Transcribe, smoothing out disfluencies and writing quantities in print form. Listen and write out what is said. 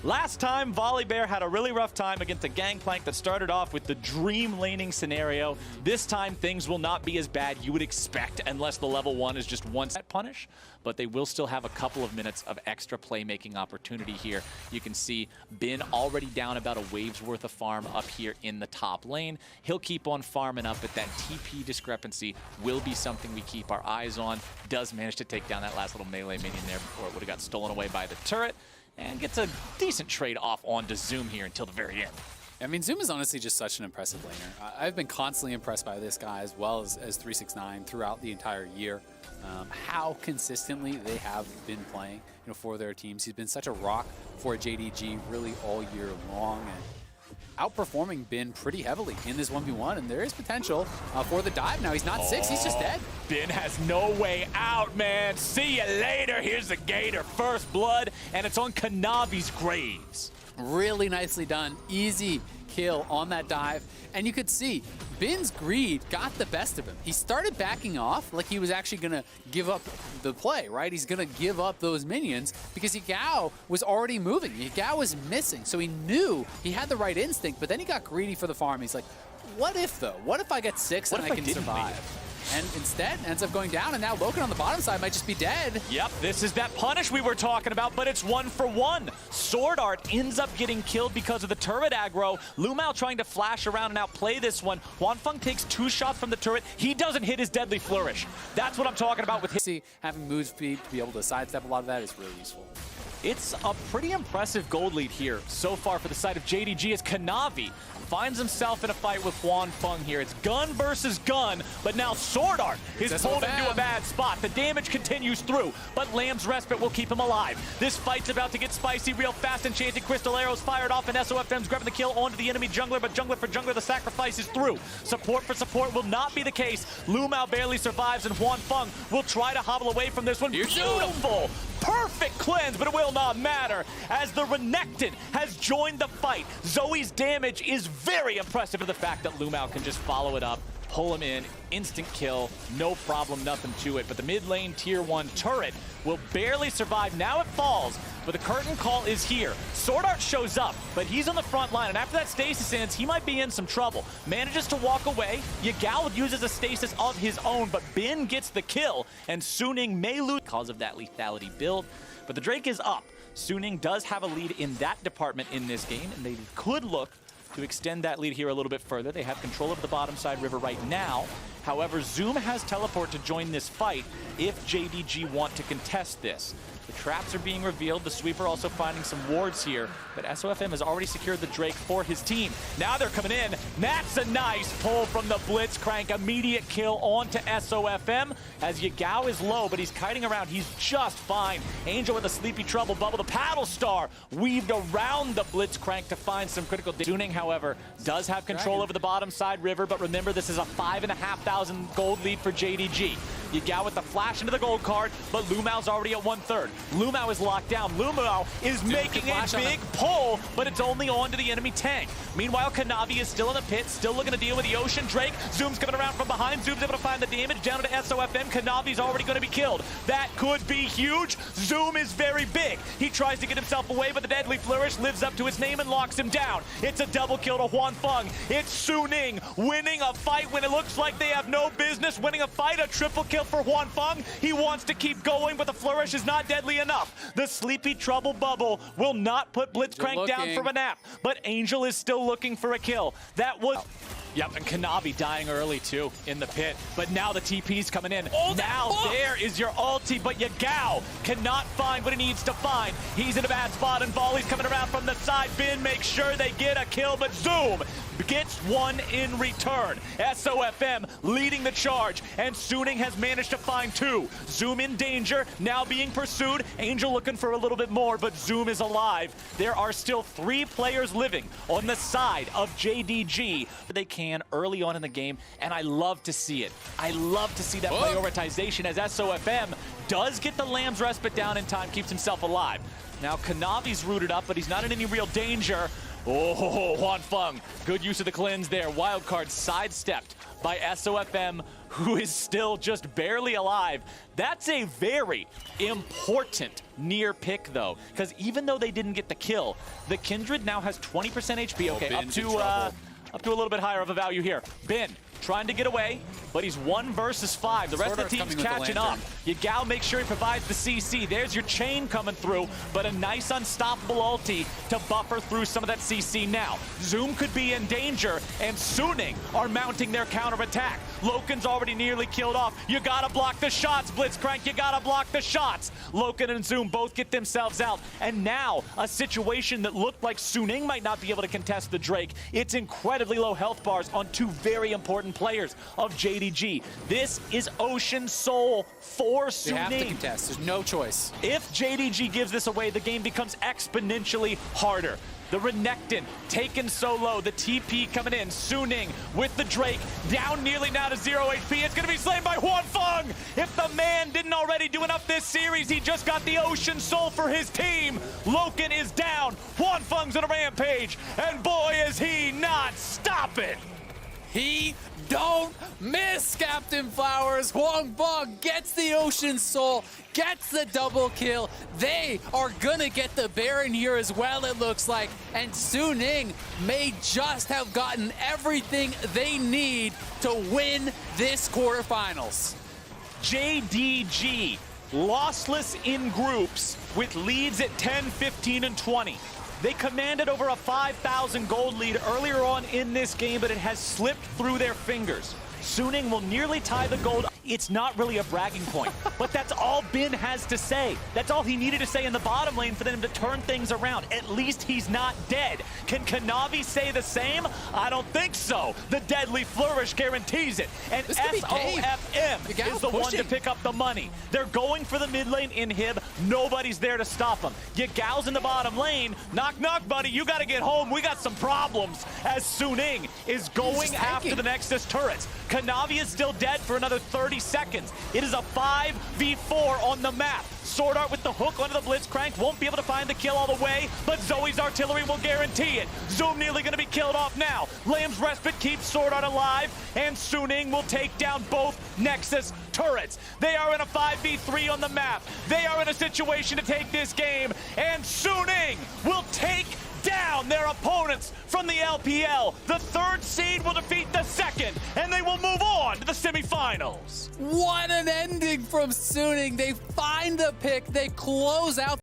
Last time, Volibear had a really rough time against a gangplank that started off with the dream laning scenario. This time, things will not be as bad you would expect unless the level 1 is just one set punish, but they will still have a couple of minutes of extra playmaking opportunity here. You can see Bin already down about a wave's worth of farm up here in the top lane. He'll keep on farming up, but that TP discrepancy will be something we keep our eyes on. Does manage to take down that last little melee minion there before it would have got stolen away by the turret, and gets a decent trade off onto Zoom here until the very end. I mean, Zoom is honestly just such an impressive laner. I've been constantly impressed by this guy as well as 369 throughout the entire year. How consistently they have been playing, for their teams. He's been such a rock for JDG really all year long, and outperforming Bin pretty heavily in this 1v1, and there is potential for the dive now. He's not 6, he's just dead. Bin has no way out, man. See you later. Here's the Gator. First blood, and it's on Kanavi's graves. Really nicely done. Easy kill on that dive. And you could see Bin's greed got the best of him. He started backing off like he was actually going to give up the play, right? He's going to give up those minions because YiGao was already moving. YiGao was missing, so he knew he had the right instinct, but then he got greedy for the farm. He's like, what if, though? What if I get 6 and I can survive? And instead ends up going down, and now Loken on the bottom side might just be dead. Yep, this is that punish we were talking about, but it's 1 for 1. Sword Art ends up getting killed because of the turret aggro. Lumao trying to flash around and outplay this one. Huanfeng takes 2 shots from the turret. He doesn't hit his deadly flourish. That's what I'm talking about with him. See, having move speed to be able to sidestep a lot of that is really useful. It's a pretty impressive gold lead here so far for the side of JDG as Kanavi finds himself in a fight with Huanfeng here. It's gun versus gun, but now Sword Art is pulled into a bad spot. The damage continues through, but Lamb's Respite will keep him alive. This fight's about to get spicy real fast. Enchanted Crystal Arrows fired off, and SOFM's grabbing the kill onto the enemy jungler, but jungler for jungler, the sacrifice is through. Support for support will not be the case. Lumao barely survives, and Huanfeng will try to hobble away from this one. Beautiful! Perfect cleanse, but it will not matter as the Renekton has joined the fight. Zoe's damage is very impressive for the fact that Lumao can just follow it up, pull him in, instant kill, no problem, nothing to it. But the mid lane tier 1 turret will barely survive. Now it falls, but the curtain call is here. Sword Art shows up, but he's on the front line, and after that stasis ends, he might be in some trouble. Manages to walk away. YiGao uses a stasis of his own, but Bin gets the kill, and Suning may lose because of that lethality build. But the Drake is up. Suning does have a lead in that department in this game, and they could look to extend that lead here a little bit further. They have control of the bottom side river right now. However, Zoom has teleport to join this fight if JDG want to contest this. The traps are being revealed. The sweeper also finding some wards here, but SOFM has already secured the Drake for his team. Now they're coming in. That's a nice pull from the Blitzcrank. Immediate kill onto SOFM as YiGao is low, but he's kiting around. He's just fine. Angel with a sleepy trouble bubble. The Paddle Star weaved around the Blitzcrank to find some critical damage. Suning, however, does have control over the bottom side river, but remember, this is a 5,500 gold lead for JDG. YiGao with the flash into the gold card, but Lumao's already at 1/3. Lumao is locked down. Lumao is making a big pull, but it's only onto the enemy tank. Meanwhile, Kanavi is still in the pit, still looking to deal with the Ocean Drake. Zoom's coming around from behind. Zoom's able to find the damage down to SOFM. Kanavi's already going to be killed. That could be huge. Zoom is very big. He tries to get himself away, but the Deadly Flourish lives up to his name and locks him down. It's a double kill to Huanfeng. It's Suning winning a fight when it looks like they have no business winning a fight. A triple kill for Huanfeng. He wants to keep going, but the Flourish is not deadly enough. The Sleepy Trouble Bubble will not put Blitzcrank down for a nap, but Angel is still looking for a kill. That was... Yep, and Kanavi dying early too in the pit, but now the TP's coming in. There is your ulti, but YiGao cannot find what he needs to find. He's in a bad spot, and Volley's coming around from the side. Bin makes sure they get a kill, but Zoom gets one in return. SOFM leading the charge, and Suning has managed to find 2. Zoom in danger, now being pursued. Angel looking for a little bit more, but Zoom is alive. There are still 3 players living on the side of JDG. They can early on in the game, and I love to see it. I love to see that prioritization as SOFM does get the Lamb's Respite down in time, keeps himself alive. Now Kanavi's rooted up, but he's not in any real danger. Oh, Huanfeng, good use of the cleanse there. Wildcard sidestepped by SOFM, who is still just barely alive. That's a very important near pick, though, because even though they didn't get the kill, the Kindred now has 20% HP. Okay, up to a little bit higher of a value here. Bin trying to get away, but he's 1 versus 5. The rest of the team's catching up. YEGAO makes sure he provides the CC. There's your chain coming through, but a nice unstoppable ulti to buffer through some of that CC now. Zoom could be in danger, and Suning are mounting their counterattack. Loken's already nearly killed off. You gotta block the shots, Blitzcrank. You gotta block the shots. Loken and Zoom both get themselves out. And now, a situation that looked like Suning might not be able to contest the Drake. It's incredibly low health bars on 2 very important players of JDG. This is Ocean Soul for Suning. They have to contest. There's no choice. If JDG gives this away, the game becomes exponentially harder. The Renekton taken so low. The TP coming in. Suning with the Drake down nearly now to 0 HP. It's going to be slain by Huanfeng. If the man didn't already do enough this series, he just got the Ocean Soul for his team. Loken is down. Huanfeng's on a rampage. And boy, is he not stopping. He don't miss, Captain Flowers. Huanfeng gets the Ocean Soul, gets the double kill. They are gonna get the Baron here as well, it looks like. And Suning may just have gotten everything they need to win this quarterfinals. JDG, lossless in groups with leads at 10, 15, and 20. They commanded over a 5,000 gold lead earlier on in this game, but it has slipped through their fingers. Suning will nearly tie the gold. It's not really a bragging point, but that's all Bin has to say. That's all he needed to say in the bottom lane for them to turn things around. At least he's not dead. Can Kanavi say the same? I don't think so. The deadly flourish guarantees it. And SOFM is the one to pick up the money. They're going for the mid lane inhib. Nobody's there to stop them. YEGAO's in the bottom lane. Knock, knock, buddy. You got to get home. We got some problems. As Suning is going after the Nexus turrets. Kanavi is still dead for another 30 seconds. It is a 5v4 on the map. Sword Art with the hook onto the Blitzcrank. Won't be able to find the kill all the way, but Zoe's artillery will guarantee it. Zoom nearly going to be killed off now. Lamb's Respite keeps Sword Art alive, and Suning will take down both Nexus turrets. They are in a 5v3 on the map. They are in a situation to take this game, and Suning will take down their opponents from the LPL. The 3rd seed will defeat the 2nd, and they will move on to the semifinals. What an ending from Suning. They find the pick. They close out